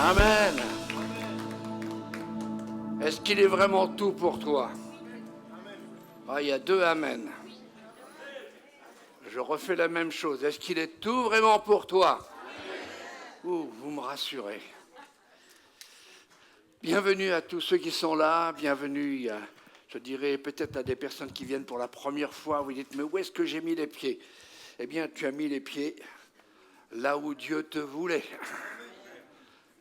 Amen. Est-ce qu'il est vraiment tout pour toi? Ah, il y a deux amen. Je refais la même chose. Est-ce qu'il est tout vraiment pour toi? Ouh, vous me rassurez. Bienvenue à tous ceux qui sont là. Bienvenue, je dirais, peut-être à des personnes qui viennent pour la première fois. Vous dites, mais où est-ce que j'ai mis les pieds? Eh bien, tu as mis les pieds là où Dieu te voulait.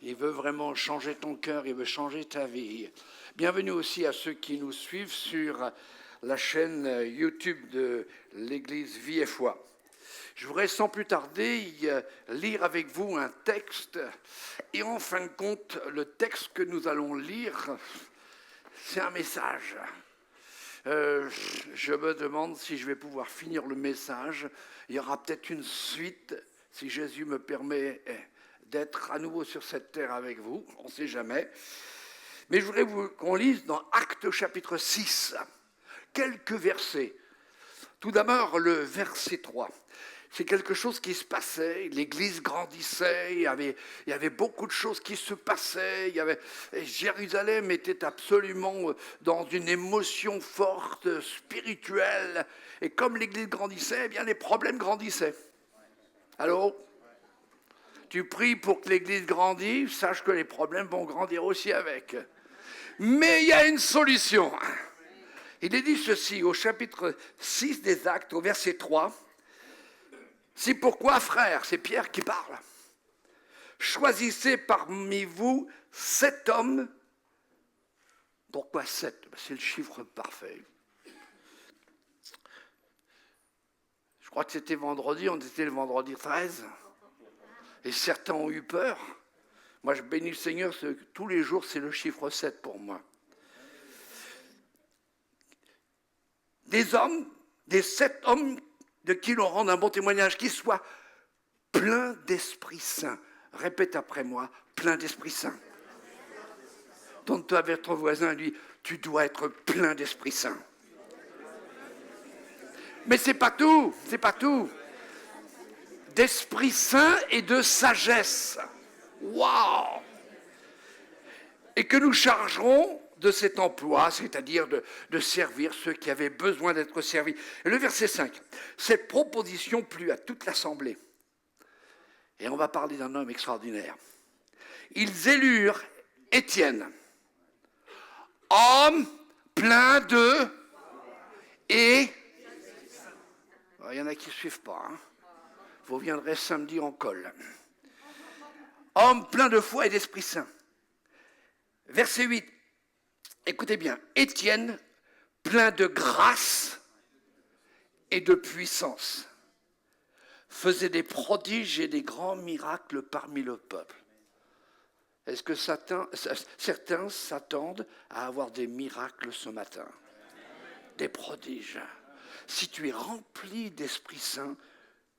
Il veut vraiment changer ton cœur, il veut changer ta vie. Bienvenue aussi à ceux qui nous suivent sur la chaîne YouTube de l'Église Vie et Foi. Je voudrais sans plus tarder lire avec vous un texte. Et en fin de compte, le texte que nous allons lire, c'est un message. Je me demande si je vais pouvoir finir le message. Il y aura peut-être une suite, si Jésus me permet d'être à nouveau sur cette terre avec vous. On ne sait jamais. Mais je voudrais qu'on lise dans Actes chapitre 6, quelques versets. Tout d'abord, le verset 3. C'est quelque chose qui se passait, l'église grandissait, il y avait beaucoup de choses qui se passaient, Jérusalem était absolument dans une émotion forte, spirituelle, et comme l'église grandissait, eh bien les problèmes grandissaient. Allô? Tu pries pour que l'église grandisse, sache que les problèmes vont grandir aussi avec. Mais il y a une solution. Il est dit ceci au chapitre 6 des Actes, au verset 3. C'est pourquoi, frères, c'est Pierre qui parle, choisissez parmi vous 7 hommes. Pourquoi 7? C'est le chiffre parfait. Je crois que c'était vendredi, on était le vendredi 13. Et certains ont eu peur. Moi, je bénis le Seigneur, tous les jours, c'est le chiffre 7 pour moi. Des hommes, des 7 hommes de qui l'on rende un bon témoignage, qui soient pleins d'Esprit Saint. Répète après moi, plein d'Esprit Saint. Tourne-toi vers ton voisin et dis, tu dois être plein d'Esprit Saint. Mais c'est pas tout, c'est pas tout. D'Esprit Saint et de sagesse. Waouh! Et que nous chargerons de cet emploi, c'est-à-dire de servir ceux qui avaient besoin d'être servis. Et le verset 5, cette proposition plut à toute l'assemblée. Et on va parler d'un homme extraordinaire. Ils élurent Étienne, homme plein de... Et... Il y en a qui ne suivent pas, hein. Vous viendrez samedi en col. Homme plein de foi et d'Esprit Saint. Verset 8. Écoutez bien. Étienne, plein de grâce et de puissance, faisait des prodiges et des grands miracles parmi le peuple. Est-ce que certains s'attendent à avoir des miracles ce matin? Des prodiges. Si tu es rempli d'Esprit Saint,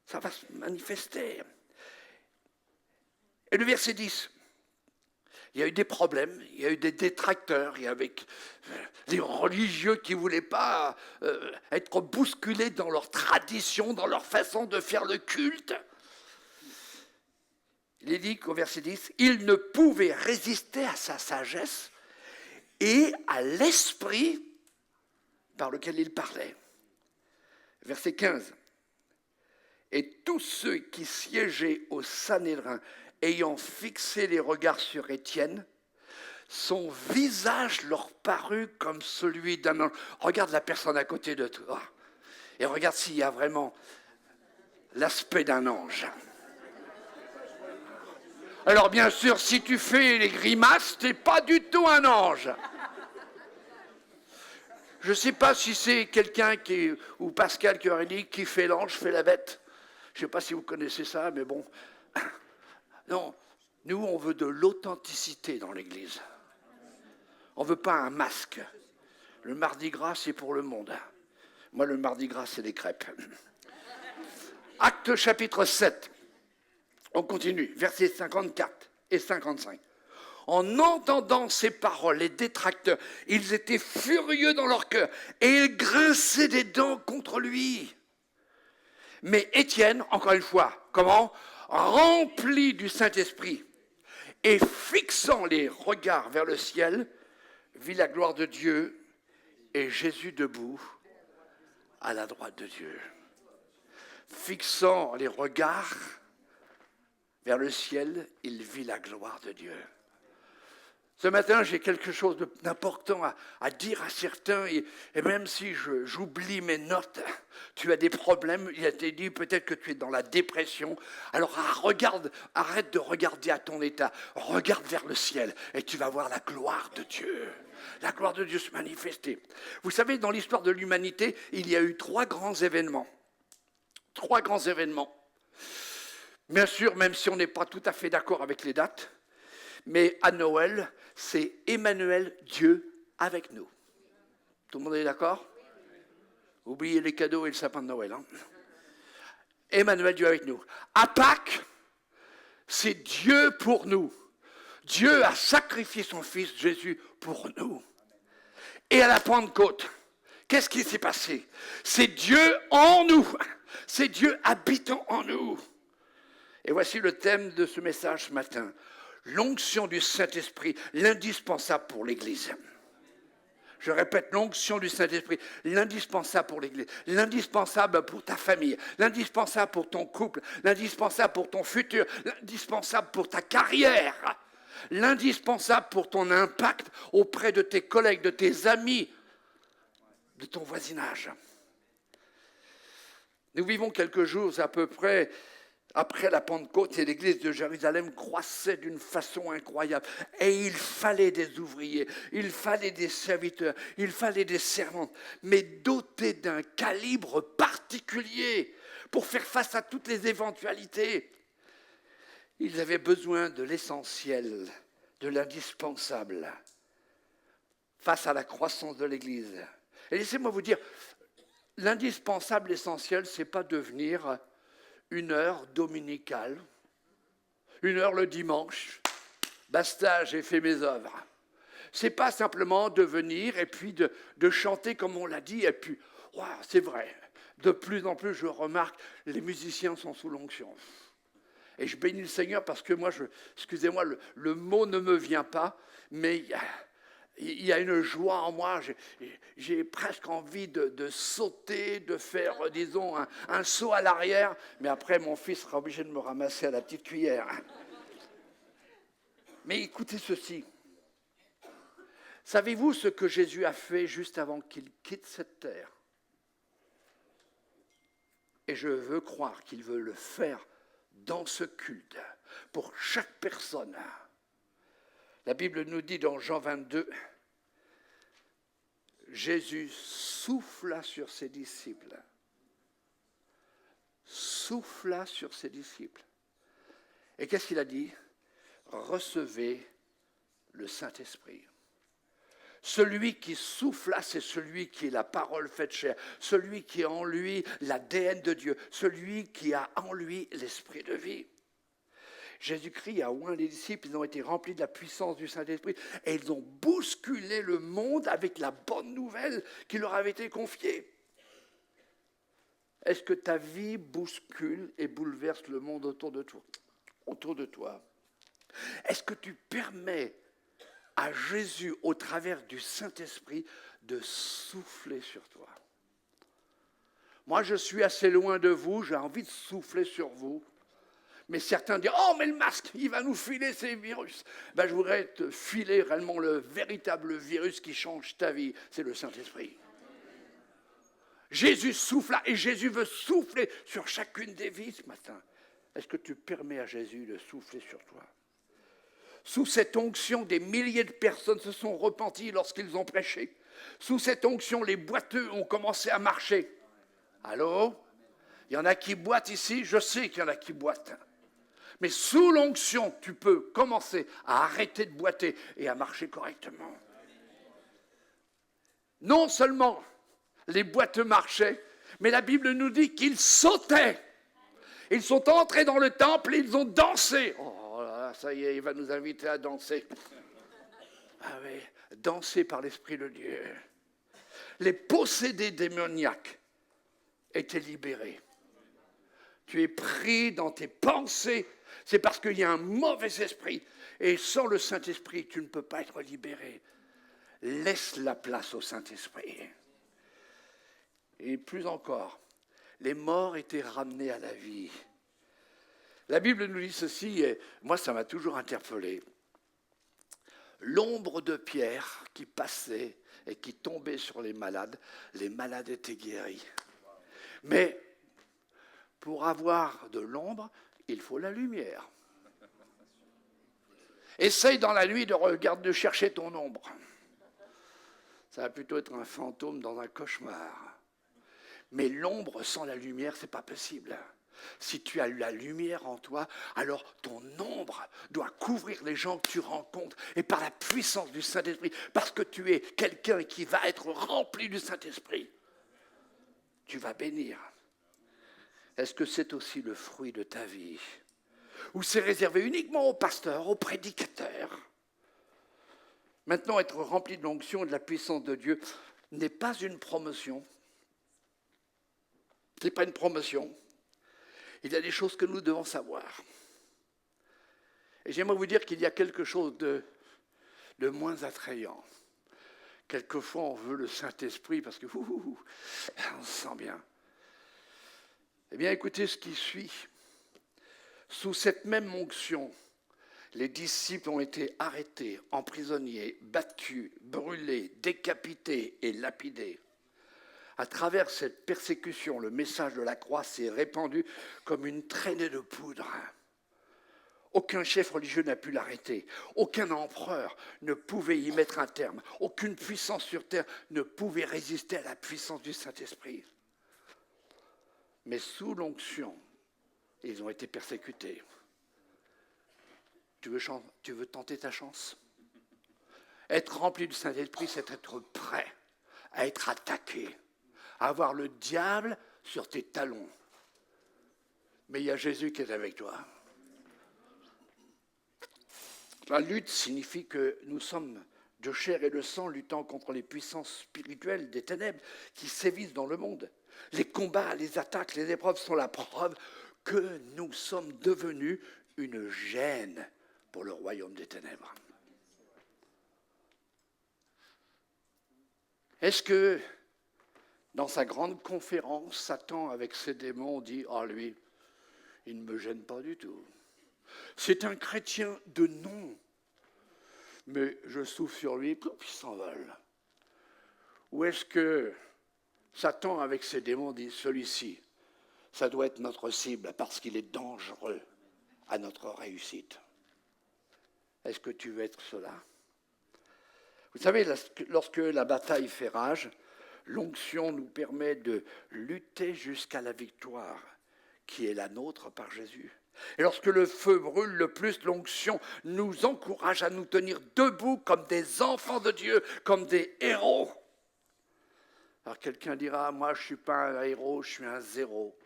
ça va se manifester. Et le verset 10, il y a eu des problèmes, il y a eu des détracteurs, il y avait des religieux qui ne voulaient pas être bousculés dans leur tradition, dans leur façon de faire le culte. Il est dit qu'au verset 10, il ne pouvait résister à sa sagesse et à l'esprit par lequel il parlait. Verset 15. Et tous ceux qui siégeaient au Sanhédrin, ayant fixé les regards sur Étienne, son visage leur parut comme celui d'un ange. Regarde la personne à côté de toi et regarde s'il y a vraiment l'aspect d'un ange. Alors bien sûr, si tu fais les grimaces, tu n'es pas du tout un ange. Je ne sais pas si c'est quelqu'un ou Pascal qui aurait dit qui fait l'ange, fait la bête. Je ne sais pas si vous connaissez ça, mais bon. Non, nous, on veut de l'authenticité dans l'Église. On ne veut pas un masque. Le mardi gras, c'est pour le monde. Moi, le mardi gras, c'est les crêpes. Acte chapitre 7. On continue, versets 54 et 55. En entendant ces paroles, les détracteurs, ils étaient furieux dans leur cœur et ils grinçaient des dents contre lui. Mais Étienne, encore une fois, comment? Rempli du Saint-Esprit et fixant les regards vers le ciel, vit la gloire de Dieu et Jésus debout à la droite de Dieu. Fixant les regards vers le ciel, il vit la gloire de Dieu. Ce matin, j'ai quelque chose d'important à dire à certains, et même si j'oublie mes notes, tu as des problèmes, il a été dit peut-être que tu es dans la dépression, alors arrête de regarder à ton état, regarde vers le ciel, et tu vas voir la gloire de Dieu. La gloire de Dieu se manifester. Vous savez, dans l'histoire de l'humanité, il y a eu 3 grands événements. 3 grands événements. Bien sûr, même si on n'est pas tout à fait d'accord avec les dates, mais à Noël, c'est Emmanuel, Dieu avec nous. Tout le monde est d'accord? Oubliez les cadeaux et le sapin de Noël. Hein. Emmanuel, Dieu avec nous. À Pâques, c'est Dieu pour nous. Dieu a sacrifié son Fils Jésus pour nous. Et à la Pentecôte, qu'est-ce qui s'est passé? C'est Dieu en nous. C'est Dieu habitant en nous. Et voici le thème de ce message ce matin. L'onction du Saint-Esprit, l'indispensable pour l'Église. Je répète, l'onction du Saint-Esprit, l'indispensable pour l'Église, l'indispensable pour ta famille, l'indispensable pour ton couple, l'indispensable pour ton futur, l'indispensable pour ta carrière, l'indispensable pour ton impact auprès de tes collègues, de tes amis, de ton voisinage. Nous vivons quelques jours à peu près après la Pentecôte, et l'église de Jérusalem croissait d'une façon incroyable. Et il fallait des ouvriers, il fallait des serviteurs, il fallait des servantes, mais dotés d'un calibre particulier pour faire face à toutes les éventualités. Ils avaient besoin de l'essentiel, de l'indispensable, face à la croissance de l'église. Et laissez-moi vous dire, l'indispensable, l'essentiel, ce n'est pas devenir une heure dominicale, une heure le dimanche, basta, j'ai fait mes œuvres. Ce n'est pas simplement de venir et puis de chanter comme on l'a dit, et puis, wow, c'est vrai, de plus en plus je remarque, les musiciens sont sous l'onction. Et je bénis le Seigneur parce que moi, excusez-moi, le mot ne me vient pas, mais il y a une joie en moi, j'ai presque envie de sauter, de faire, disons, un saut à l'arrière, mais après mon fils sera obligé de me ramasser à la petite cuillère. Mais écoutez ceci. Savez-vous ce que Jésus a fait juste avant qu'il quitte cette terre? Et je veux croire qu'il veut le faire dans ce culte, pour chaque personne. La Bible nous dit dans Jean 22, Jésus souffla sur ses disciples. Souffla sur ses disciples. Et qu'est-ce qu'il a dit? Recevez le Saint-Esprit. Celui qui souffla, c'est celui qui est la parole faite chair, celui qui a en lui l'ADN de Dieu, celui qui a en lui l'esprit de vie. Jésus-Christ a oint les disciples, ils ont été remplis de la puissance du Saint-Esprit et ils ont bousculé le monde avec la bonne nouvelle qui leur avait été confiée. Est-ce que ta vie bouscule et bouleverse le monde autour de toi? Est-ce que tu permets à Jésus, au travers du Saint-Esprit, de souffler sur toi? Moi, je suis assez loin de vous, j'ai envie de souffler sur vous. Mais certains disent, oh, mais le masque, il va nous filer ces virus. Ben, je voudrais te filer réellement le véritable virus qui change ta vie, c'est le Saint-Esprit. Jésus souffla et Jésus veut souffler sur chacune des vies ce matin. Est-ce que tu permets à Jésus de souffler sur toi? Sous cette onction, des milliers de personnes se sont repenties lorsqu'ils ont prêché. Sous cette onction, les boiteux ont commencé à marcher. Allô? Il y en a qui boitent ici, je sais qu'il y en a qui boitent. Mais sous l'onction, tu peux commencer à arrêter de boiter et à marcher correctement. Non seulement les boiteux marchaient, mais la Bible nous dit qu'ils sautaient. Ils sont entrés dans le temple et ils ont dansé. Oh là, ça y est, il va nous inviter à danser. Ah oui, danser par l'Esprit de Dieu. Les possédés démoniaques étaient libérés. Tu es pris dans tes pensées C'est parce qu'il y a un mauvais esprit. Et sans le Saint-Esprit, tu ne peux pas être libéré. Laisse la place au Saint-Esprit. Et plus encore, les morts étaient ramenés à la vie. La Bible nous dit ceci, et moi ça m'a toujours interpellé. L'ombre de Pierre qui passait et qui tombait sur les malades étaient guéris. Mais pour avoir de l'ombre, il faut la lumière. Essaye dans la nuit de chercher ton ombre. Ça va plutôt être un fantôme dans un cauchemar. Mais l'ombre sans la lumière, c'est pas possible. Si tu as la lumière en toi, alors ton ombre doit couvrir les gens que tu rencontres. Et par la puissance du Saint-Esprit, parce que tu es quelqu'un qui va être rempli du Saint-Esprit, tu vas bénir. Est-ce que c'est aussi le fruit de ta vie? Ou c'est réservé uniquement aux pasteurs, aux prédicateurs? Maintenant, être rempli de l'onction et de la puissance de Dieu n'est pas une promotion. Ce n'est pas une promotion. Il y a des choses que nous devons savoir. Et j'aimerais vous dire qu'il y a quelque chose de moins attrayant. Quelquefois, on veut le Saint-Esprit parce que on se sent bien. Eh bien, écoutez ce qui suit. Sous cette même onction, les disciples ont été arrêtés, emprisonnés, battus, brûlés, décapités et lapidés. À travers cette persécution, le message de la croix s'est répandu comme une traînée de poudre. Aucun chef religieux n'a pu l'arrêter. Aucun empereur ne pouvait y mettre un terme. Aucune puissance sur terre ne pouvait résister à la puissance du Saint-Esprit. Mais sous l'onction, ils ont été persécutés. Tu veux tenter ta chance? Être rempli du Saint-Esprit, c'est être prêt à être attaqué, à avoir le diable sur tes talons. Mais il y a Jésus qui est avec toi. La lutte signifie que nous sommes de chair et de sang luttant contre les puissances spirituelles des ténèbres qui sévissent dans le monde. Les combats, les attaques, les épreuves sont la preuve que nous sommes devenus une gêne pour le royaume des ténèbres. Est-ce que dans sa grande conférence, Satan avec ses démons dit « Ah lui, il ne me gêne pas du tout. C'est un chrétien de nom, mais je souffle sur lui, il s'envole. » Ou est-ce que Satan avec ses démons dit « Celui-ci, ça doit être notre cible parce qu'il est dangereux à notre réussite. » Est-ce que tu veux être cela? Vous savez, lorsque la bataille fait rage, l'onction nous permet de lutter jusqu'à la victoire qui est la nôtre par Jésus. Et lorsque le feu brûle le plus, l'onction nous encourage à nous tenir debout comme des enfants de Dieu, comme des héros. Alors quelqu'un dira, moi je ne suis pas un héros, je suis un zéro.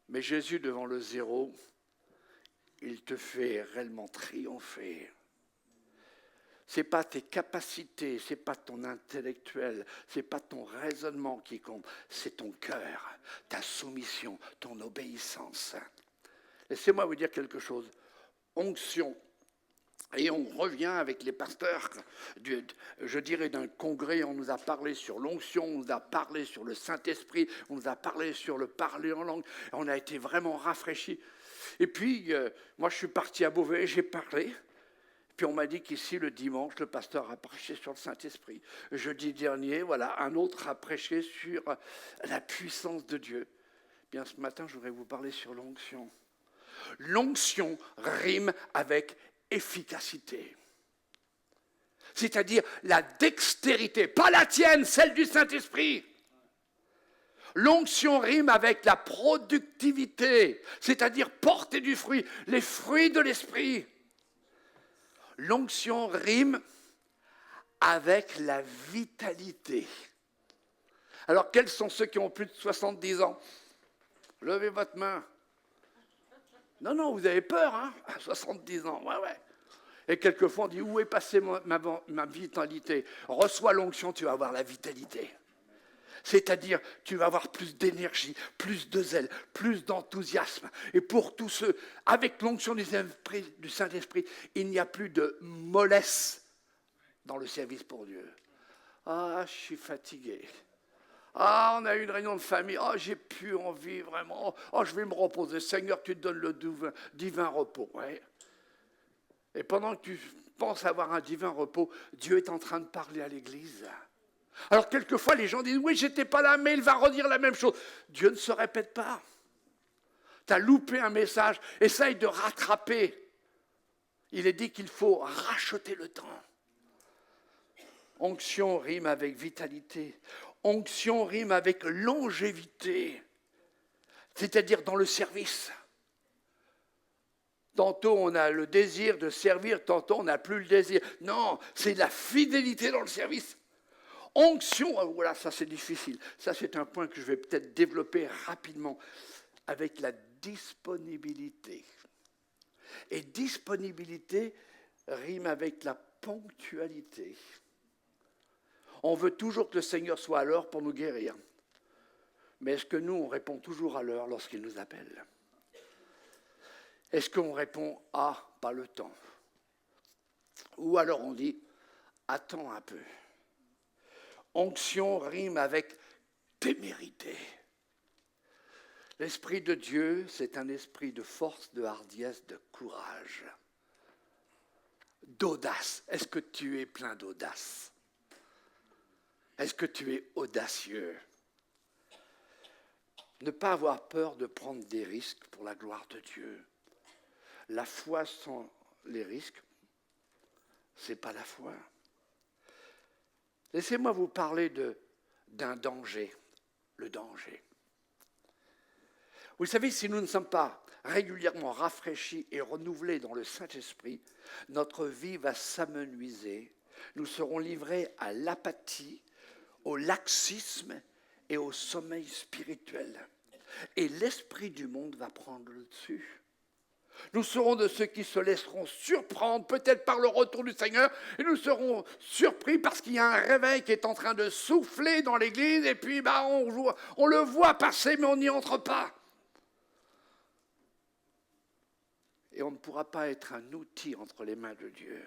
Mais Jésus devant le zéro, il te fait réellement triompher. Ce n'est pas tes capacités, ce n'est pas ton intellectuel, ce n'est pas ton raisonnement qui compte, c'est ton cœur, ta soumission, ton obéissance. Laissez-moi vous dire quelque chose. Onction. Et on revient avec les pasteurs, je dirais d'un congrès, on nous a parlé sur l'onction, on nous a parlé sur le Saint-Esprit, on nous a parlé sur le parler en langue, on a été vraiment rafraîchis. Et puis, moi je suis parti à Beauvais, j'ai parlé. Puis on m'a dit qu'ici, le dimanche, le pasteur a prêché sur le Saint-Esprit. Jeudi dernier, voilà, un autre a prêché sur la puissance de Dieu. Bien, ce matin, je voudrais vous parler sur l'onction. L'onction rime avec efficacité. C'est-à-dire la dextérité, pas la tienne, celle du Saint-Esprit. L'onction rime avec la productivité, c'est-à-dire porter du fruit, les fruits de l'Esprit. L'onction rime avec la vitalité. Alors, quels sont ceux qui ont plus de 70 ans? Levez votre main. Non, vous avez peur, hein? À 70 ans, ouais. Et quelquefois, on dit, où est passée ma vitalité? Reçois l'onction, tu vas avoir la vitalité. C'est-à-dire, tu vas avoir plus d'énergie, plus de zèle, plus d'enthousiasme. Et pour tous ceux, avec l'onction du Saint-Esprit, il n'y a plus de mollesse dans le service pour Dieu. Ah, je suis fatigué. Ah, on a eu une réunion de famille. Ah, j'ai plus envie vraiment. Ah, je vais me reposer. Seigneur, tu te donnes le divin repos. Ouais. Et pendant que tu penses avoir un divin repos, Dieu est en train de parler à l'Église. Alors, quelquefois, les gens disent, oui, j'étais pas là, mais il va redire la même chose. Dieu ne se répète pas. Tu as loupé un message. Essaye de rattraper. Il est dit qu'il faut racheter le temps. Onction rime avec vitalité. Onction rime avec longévité. C'est-à-dire dans le service. Tantôt on a le désir de servir, tantôt on n'a plus le désir. Non, c'est la fidélité dans le service. Onction, voilà, ça c'est difficile. Ça c'est un point que je vais peut-être développer rapidement avec la disponibilité. Et disponibilité rime avec la ponctualité. On veut toujours que le Seigneur soit à l'heure pour nous guérir. Mais est-ce que nous, on répond toujours à l'heure lorsqu'il nous appelle ? Est-ce qu'on répond « Ah, pas le temps » ? Ou alors on dit « Attends un peu ». Onction rime avec témérité. L'Esprit de Dieu, c'est un esprit de force, de hardiesse, de courage, d'audace. Est-ce que tu es plein d'audace ? Est-ce que tu es audacieux ? Ne pas avoir peur de prendre des risques pour la gloire de Dieu. La foi sans les risques, ce n'est pas la foi. Laissez-moi vous parler d'un danger, le danger. Vous savez, si nous ne sommes pas régulièrement rafraîchis et renouvelés dans le Saint-Esprit, notre vie va s'amenuiser. Nous serons livrés à l'apathie, au laxisme et au sommeil spirituel. Et l'esprit du monde va prendre le dessus. Nous serons de ceux qui se laisseront surprendre, peut-être par le retour du Seigneur, et nous serons surpris parce qu'il y a un réveil qui est en train de souffler dans l'église, et puis on le voit passer, mais on n'y entre pas. Et on ne pourra pas être un outil entre les mains de Dieu.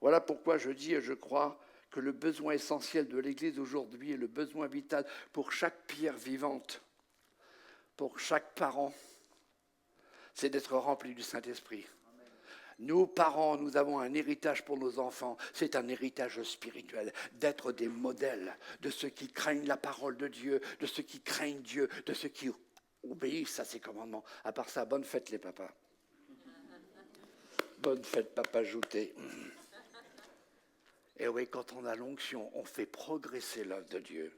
Voilà pourquoi je dis et je crois que le besoin essentiel de l'Église aujourd'hui est le besoin vital pour chaque pierre vivante, pour chaque parent, c'est d'être rempli du Saint-Esprit. Nous, parents, nous avons un héritage pour nos enfants. C'est un héritage spirituel, d'être des modèles de ceux qui craignent la parole de Dieu, de ceux qui craignent Dieu, de ceux qui obéissent à ses commandements. À part ça, bonne fête les papas. Bonne fête, papa Jouté. Et oui, quand on a l'onction, on fait progresser l'œuvre de Dieu.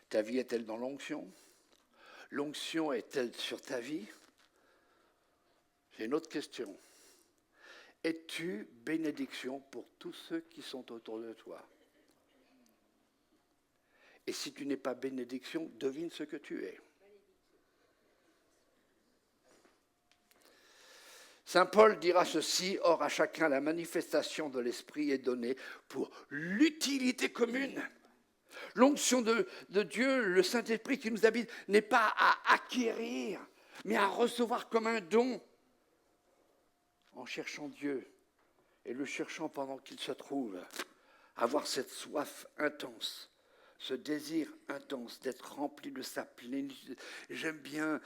Ta vie est-elle dans l'onction ? L'onction est-elle sur ta vie ? J'ai une autre question. Es-tu bénédiction pour tous ceux qui sont autour de toi ? Et si tu n'es pas bénédiction, devine ce que tu es. Saint Paul dira ceci, « Or à chacun la manifestation de l'Esprit est donnée pour l'utilité commune. » L'onction de Dieu, le Saint-Esprit qui nous habite, n'est pas à acquérir, mais à recevoir comme un don. En cherchant Dieu et le cherchant pendant qu'il se trouve, avoir cette soif intense, ce désir intense d'être rempli de sa plénitude. J'aime bien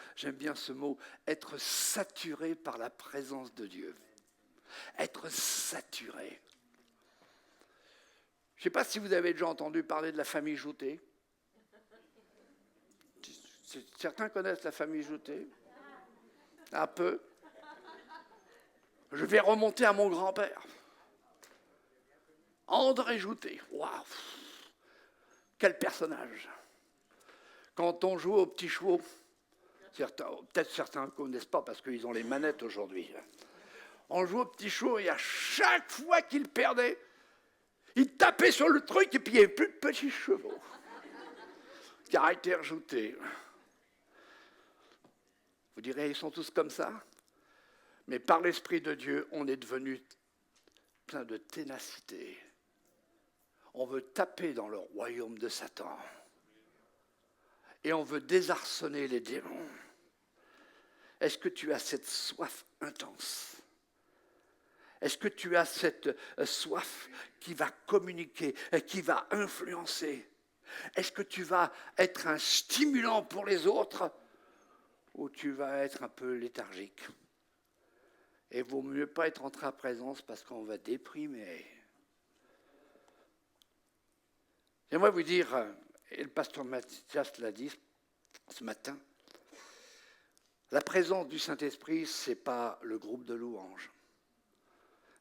ce mot, être saturé par la présence de Dieu. Être saturé. Je ne sais pas si vous avez déjà entendu parler de la famille Jouté. Certains connaissent la famille Jouté. Un peu. Je vais remonter à mon grand-père. André Jouté. Waouh! Quel personnage! Quand on joue aux petits chevaux, peut-être certains ne connaissent pas parce qu'ils ont les manettes aujourd'hui. On joue aux petits chevaux et à chaque fois qu'il perdait, il tapait sur le truc et puis il n'y avait plus de petits chevaux. Caractère Jouté. Vous direz, ils sont tous comme ça? Mais par l'Esprit de Dieu, on est devenu plein de ténacité. On veut taper dans le royaume de Satan. et on veut désarçonner les démons. Est-ce que tu as cette soif intense? Est-ce que tu as cette soif qui va communiquer, qui va influencer? Est-ce que tu vas être un stimulant pour les autres ou tu vas être un peu léthargique? Et il vaut mieux pas être en ta présence parce qu'on va déprimer. J'aimerais vous dire, et le pasteur Mathias l'a dit ce matin, la présence du Saint-Esprit, ce n'est pas le groupe de louanges.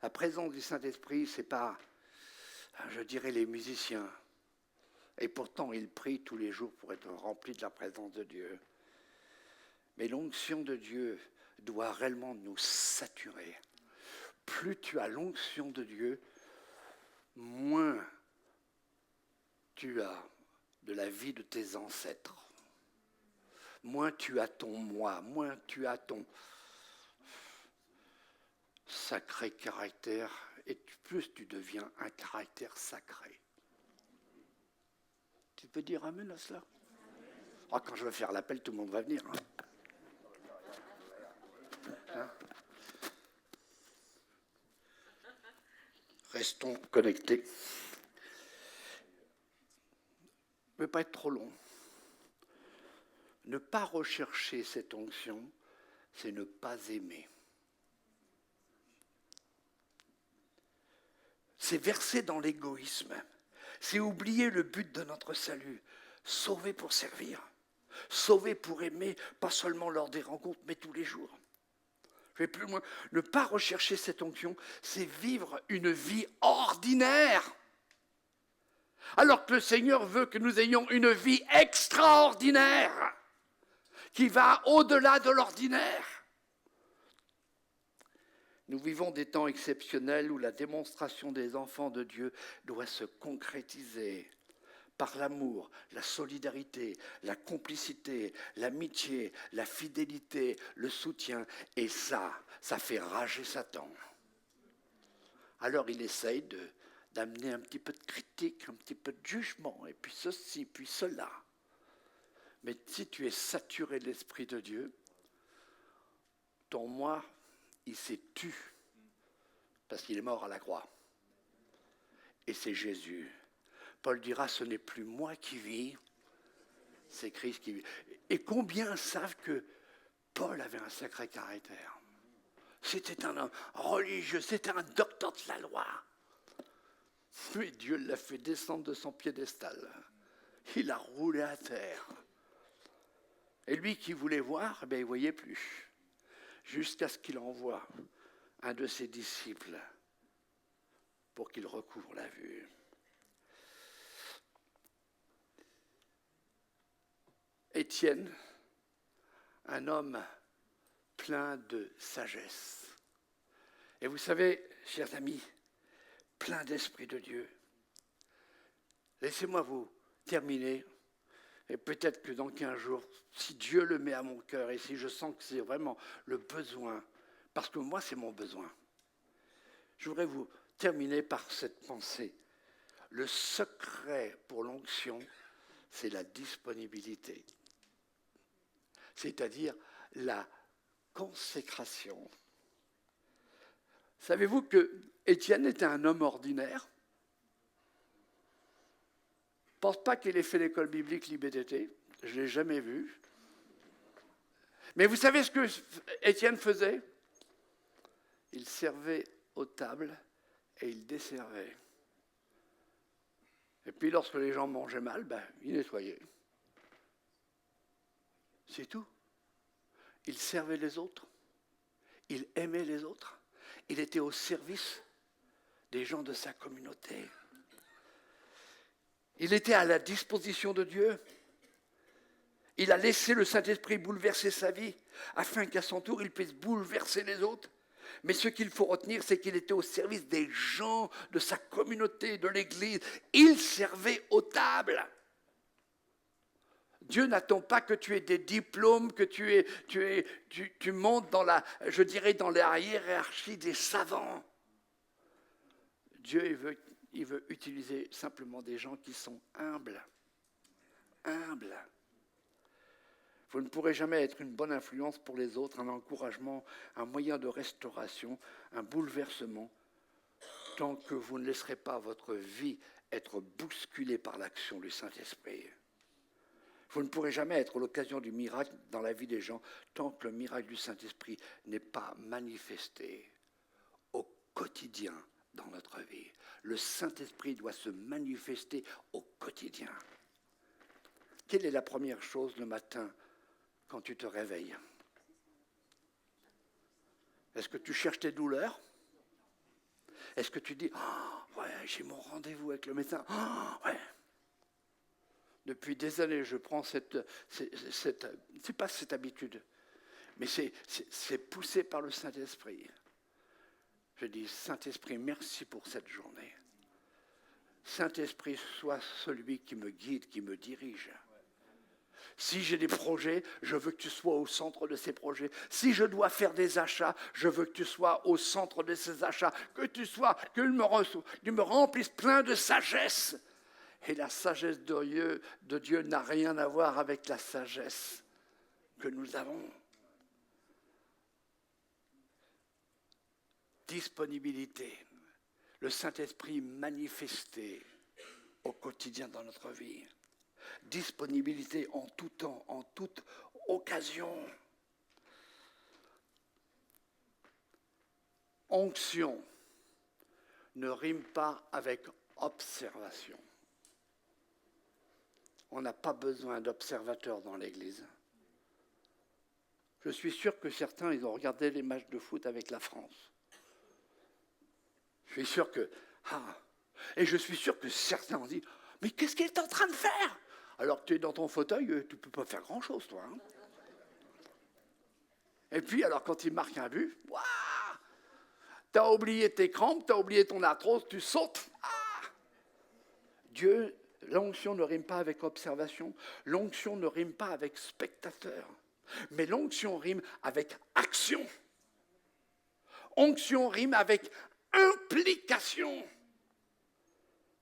La présence du Saint-Esprit, ce n'est pas, je dirais, les musiciens. Et pourtant, ils prient tous les jours pour être remplis de la présence de Dieu. Mais l'onction de Dieu doit réellement nous saturer. Plus tu as l'onction de Dieu, moins tu as de la vie de tes ancêtres. Moins tu as ton moi, moins tu as ton sacré caractère, et plus tu deviens un caractère sacré. Tu peux dire amen à cela? Ah, quand je vais faire l'appel, tout le monde va venir. Hein? Restons connectés. Ne pas être trop long. Ne pas rechercher cette onction, c'est ne pas aimer. C'est verser dans l'égoïsme. C'est oublier le but de notre salut. Sauver pour servir. Sauver pour aimer, pas seulement lors des rencontres, mais tous les jours. Je vais plus loin. Ne pas rechercher cette onction, c'est vivre une vie ordinaire. Alors que le Seigneur veut que nous ayons une vie extraordinaire, qui va au-delà de l'ordinaire. Nous vivons des temps exceptionnels où la démonstration des enfants de Dieu doit se concrétiser par l'amour, la solidarité, la complicité, l'amitié, la fidélité, le soutien. Et ça fait rager Satan. Alors il essaye d'amener un petit peu de critique, un petit peu de jugement, et puis ceci, puis cela. Mais si tu es saturé de l'Esprit de Dieu, ton moi, il s'est tu, parce qu'il est mort à la croix. Et c'est Jésus. Paul dira, ce n'est plus moi qui vis, c'est Christ qui vit. Et combien savent que Paul avait un sacré caractère? C'était un homme religieux, c'était un docteur de la loi. Mais Dieu l'a fait descendre de son piédestal. Il a roulé à terre. Et lui qui voulait voir, il ne voyait plus. Jusqu'à ce qu'il envoie un de ses disciples pour qu'il recouvre la vue. Étienne, un homme plein de sagesse. Et vous savez, chers amis, plein d'Esprit de Dieu. Laissez-moi vous terminer. Et peut-être que dans 15 jours, si Dieu le met à mon cœur et si je sens que c'est vraiment le besoin, parce que moi c'est mon besoin, je voudrais vous terminer par cette pensée. Le secret pour l'onction, c'est la disponibilité. C'est-à-dire la consécration. Savez-vous que Étienne était un homme ordinaire? Je ne pense pas qu'il ait fait l'école biblique l'IBDT. Je ne l'ai jamais vu. Mais vous savez ce que Étienne faisait? Il servait aux tables et il desservait. Et puis lorsque les gens mangeaient mal, il nettoyait. C'est tout. Il servait les autres. Il aimait les autres. Il était au service des gens de sa communauté. Il était à la disposition de Dieu. Il a laissé le Saint-Esprit bouleverser sa vie, afin qu'à son tour, il puisse bouleverser les autres. Mais ce qu'il faut retenir, c'est qu'il était au service des gens de sa communauté, de l'Église. Il servait aux tables. Dieu n'attend pas que tu aies des diplômes, que tu montes dans la hiérarchie des savants. Dieu, il veut utiliser simplement des gens qui sont humbles. Humbles. Vous ne pourrez jamais être une bonne influence pour les autres, un encouragement, un moyen de restauration, un bouleversement, tant que vous ne laisserez pas votre vie être bousculée par l'action du Saint-Esprit. Vous ne pourrez jamais être l'occasion du miracle dans la vie des gens tant que le miracle du Saint-Esprit n'est pas manifesté au quotidien dans notre vie. Le Saint-Esprit doit se manifester au quotidien. Quelle est la première chose le matin quand tu te réveilles? Est-ce que tu cherches tes douleurs? Est-ce que tu dis « ouais, j'ai mon rendez-vous avec le médecin. Ouais. » Depuis des années, je prends c'est pas cette habitude, mais c'est poussé par le Saint-Esprit. Je dis, Saint-Esprit, merci pour cette journée. Saint-Esprit, sois celui qui me guide, qui me dirige. Si j'ai des projets, je veux que tu sois au centre de ces projets. Si je dois faire des achats, je veux que tu sois au centre de ces achats. Que tu me remplisses plein de sagesse. Et la sagesse de Dieu n'a rien à voir avec la sagesse que nous avons. Disponibilité. Le Saint-Esprit manifesté au quotidien dans notre vie. Disponibilité en tout temps, en toute occasion. Onction ne rime pas avec observation. On n'a pas besoin d'observateurs dans l'Église. Je suis sûr que certains, ils ont regardé les matchs de foot avec la France. Je suis sûr que... Et je suis sûr que certains ont dit, mais qu'est-ce qu'il est en train de faire? Alors que tu es dans ton fauteuil, tu ne peux pas faire grand-chose, toi. Hein. Et puis, alors, quand il marque un but, tu as oublié tes crampes, tu as oublié ton arthrose, tu sautes. Dieu, l'onction ne rime pas avec observation, l'onction ne rime pas avec spectateur, mais l'onction rime avec action. Onction rime avec implication.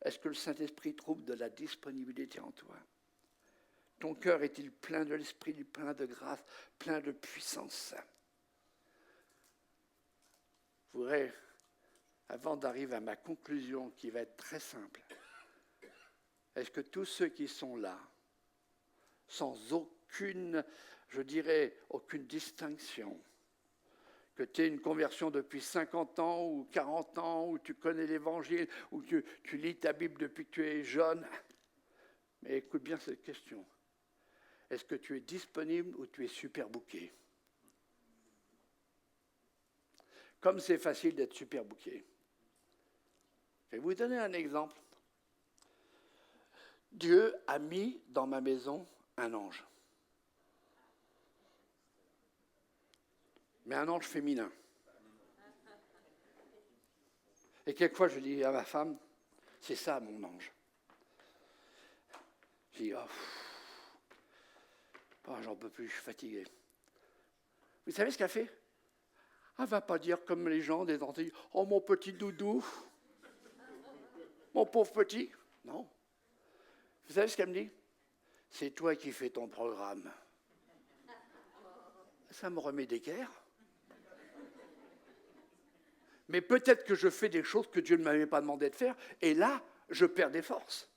Est-ce que le Saint-Esprit trouve de la disponibilité en toi? Ton cœur est-il plein de l'Esprit, plein de grâce, plein de puissance? Je voudrais, avant d'arriver à ma conclusion qui va être très simple, est-ce que tous ceux qui sont là, sans aucune, je dirais, aucune distinction, que tu aies une conversion depuis 50 ans ou 40 ans, ou tu connais l'Évangile, ou que tu lis ta Bible depuis que tu es jeune, mais écoute bien cette question. Est-ce que tu es disponible ou tu es super booké? Comme c'est facile d'être super booké. Je vais vous donner un exemple. Dieu a mis dans ma maison un ange. Mais un ange féminin. Et quelquefois, je dis à ma femme, c'est ça mon ange. Je dis, j'en peux plus, je suis fatigué. Vous savez ce qu'elle fait? Elle ne va pas dire comme les gens des Antilles, oh mon petit doudou, mon pauvre petit. Non. Vous savez ce qu'elle me dit? C'est toi qui fais ton programme. Ça me remet d'équerre. Mais peut-être que je fais des choses que Dieu ne m'avait pas demandé de faire, et là, je perds des forces.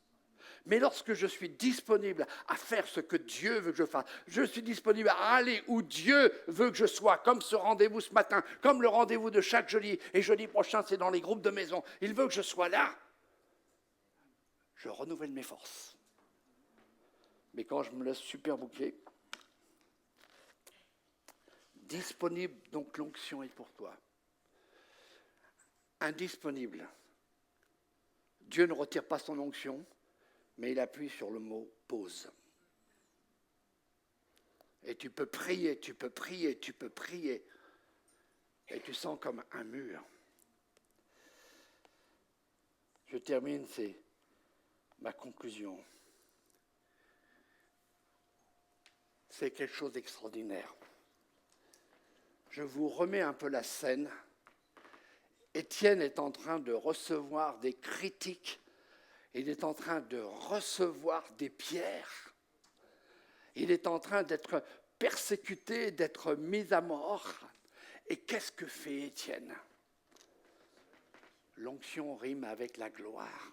Mais lorsque je suis disponible à faire ce que Dieu veut que je fasse, je suis disponible à aller où Dieu veut que je sois, comme ce rendez-vous ce matin, comme le rendez-vous de chaque jeudi, et jeudi prochain, c'est dans les groupes de maison. Il veut que je sois là. Je renouvelle mes forces. Mais quand je me laisse super boucler, disponible, donc l'onction est pour toi. Indisponible. Dieu ne retire pas son onction, mais il appuie sur le mot « pause ». Et tu peux prier, tu peux prier, tu peux prier. Et tu sens comme un mur. Je termine, c'est ma conclusion. C'est quelque chose d'extraordinaire. Je vous remets un peu la scène. Étienne est en train de recevoir des critiques. Il est en train de recevoir des pierres. Il est en train d'être persécuté, d'être mis à mort. Et qu'est-ce que fait Étienne? L'onction rime avec la gloire.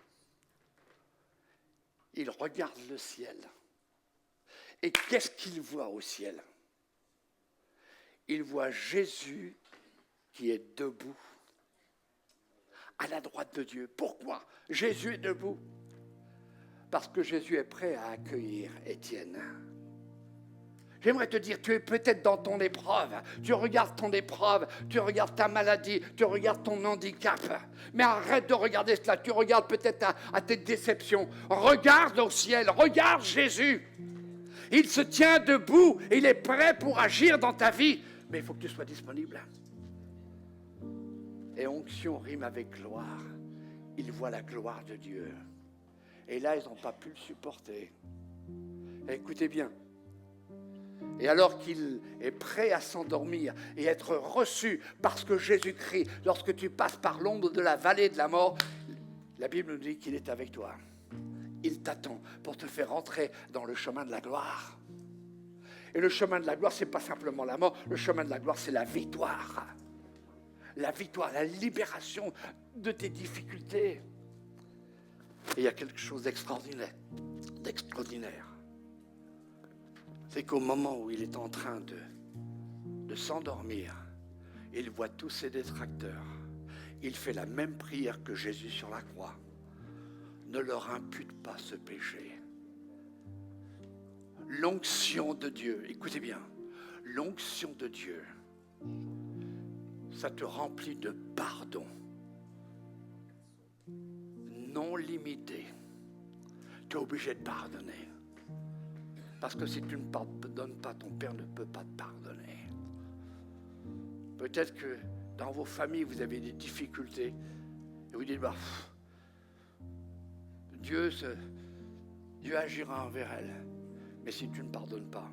Il regarde le ciel. Et qu'est-ce qu'il voit au ciel? Il voit Jésus qui est debout à la droite de Dieu. Pourquoi Jésus est debout? Parce que Jésus est prêt à accueillir Étienne. J'aimerais te dire, tu es peut-être dans ton épreuve, tu regardes ton épreuve, tu regardes ta maladie, tu regardes ton handicap, mais arrête de regarder cela, tu regardes peut-être à tes déceptions. Regarde au ciel, regarde Jésus. Il se tient debout, il est prêt pour agir dans ta vie, mais il faut que tu sois disponible. Et onction rime avec gloire. Ils voient la gloire de Dieu. Et là, ils n'ont pas pu le supporter. Et écoutez bien. Et alors qu'il est prêt à s'endormir et être reçu parce que Jésus-Christ, lorsque tu passes par l'ombre de la vallée de la mort, la Bible nous dit qu'il est avec toi. Il t'attend pour te faire entrer dans le chemin de la gloire. Et le chemin de la gloire, ce n'est pas simplement la mort. Le chemin de la gloire, c'est la victoire. La victoire, la libération de tes difficultés. Et il y a quelque chose d'extraordinaire. C'est qu'au moment où il est en train de s'endormir, il voit tous ses détracteurs. Il fait la même prière que Jésus sur la croix. Ne leur impute pas ce péché. L'onction de Dieu, écoutez bien, l'onction de Dieu, ça te remplit de pardon non limité. Tu es obligé de pardonner. Parce que si tu ne pardonnes pas, ton Père ne peut pas te pardonner. Peut-être que dans vos familles, vous avez des difficultés. Et vous dites, Dieu agira envers elle. Mais si tu ne pardonnes pas,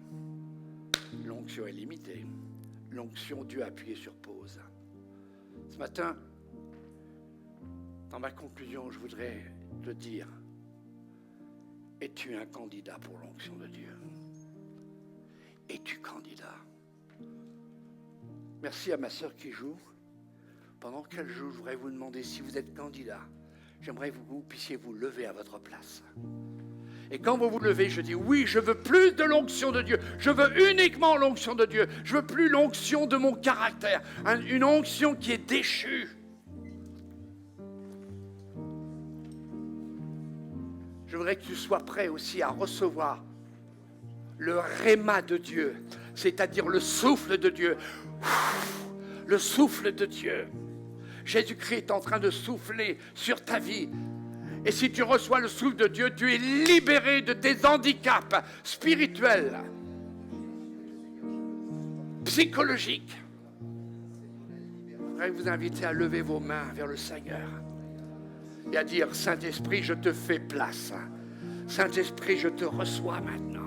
l'onction est limitée. L'onction, Dieu a appuyé sur pause. Ce matin, dans ma conclusion, je voudrais te dire, es-tu un candidat pour l'onction de Dieu? Es-tu candidat? Merci à ma sœur qui joue. Pendant qu'elle joue, je voudrais vous demander si vous êtes candidat. J'aimerais que vous puissiez vous lever à votre place. Et quand vous vous levez, je dis oui, je veux plus de l'onction de Dieu. Je veux uniquement l'onction de Dieu. Je veux plus l'onction de mon caractère. Une onction qui est déchue. Je voudrais que tu sois prêt aussi à recevoir le réma de Dieu, c'est-à-dire le souffle de Dieu. Le souffle de Dieu. Jésus-Christ est en train de souffler sur ta vie. Et si tu reçois le souffle de Dieu, tu es libéré de tes handicaps spirituels, psychologiques. Je voudrais vous inviter à lever vos mains vers le Seigneur et à dire, Saint-Esprit, je te fais place. Saint-Esprit, je te reçois maintenant.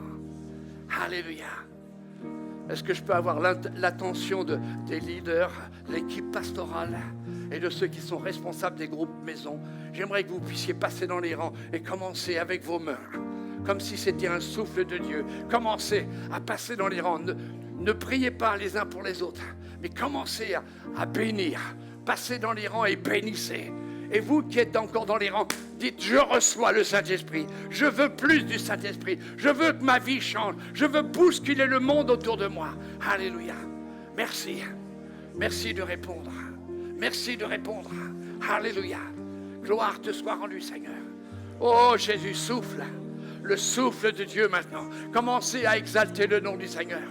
Alléluia. Est-ce que je peux avoir l'attention des leaders, de l'équipe pastorale et de ceux qui sont responsables des groupes maison? J'aimerais que vous puissiez passer dans les rangs et commencer avec vos mains, comme si c'était un souffle de Dieu. Commencez à passer dans les rangs. Ne priez pas les uns pour les autres, mais commencez à bénir. Passez dans les rangs et bénissez. Et vous qui êtes encore dans les rangs, dites, je reçois le Saint-Esprit. Je veux plus du Saint-Esprit. Je veux que ma vie change. Je veux bousculer le monde autour de moi. Alléluia. Merci. Merci de répondre. Merci de répondre. Alléluia. Gloire te soit rendue, Seigneur. Oh Jésus, souffle. Le souffle de Dieu maintenant. Commencez à exalter le nom du Seigneur.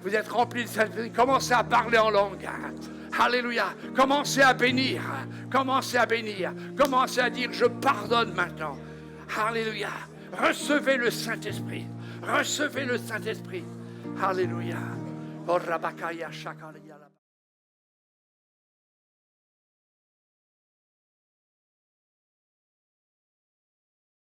Vous êtes remplis de Saint-Esprit. Commencez à parler en langue. Alléluia. Commencez à bénir. Commencez à bénir. Commencez à dire, je pardonne maintenant. Alléluia. Recevez le Saint-Esprit. Recevez le Saint-Esprit. Alléluia.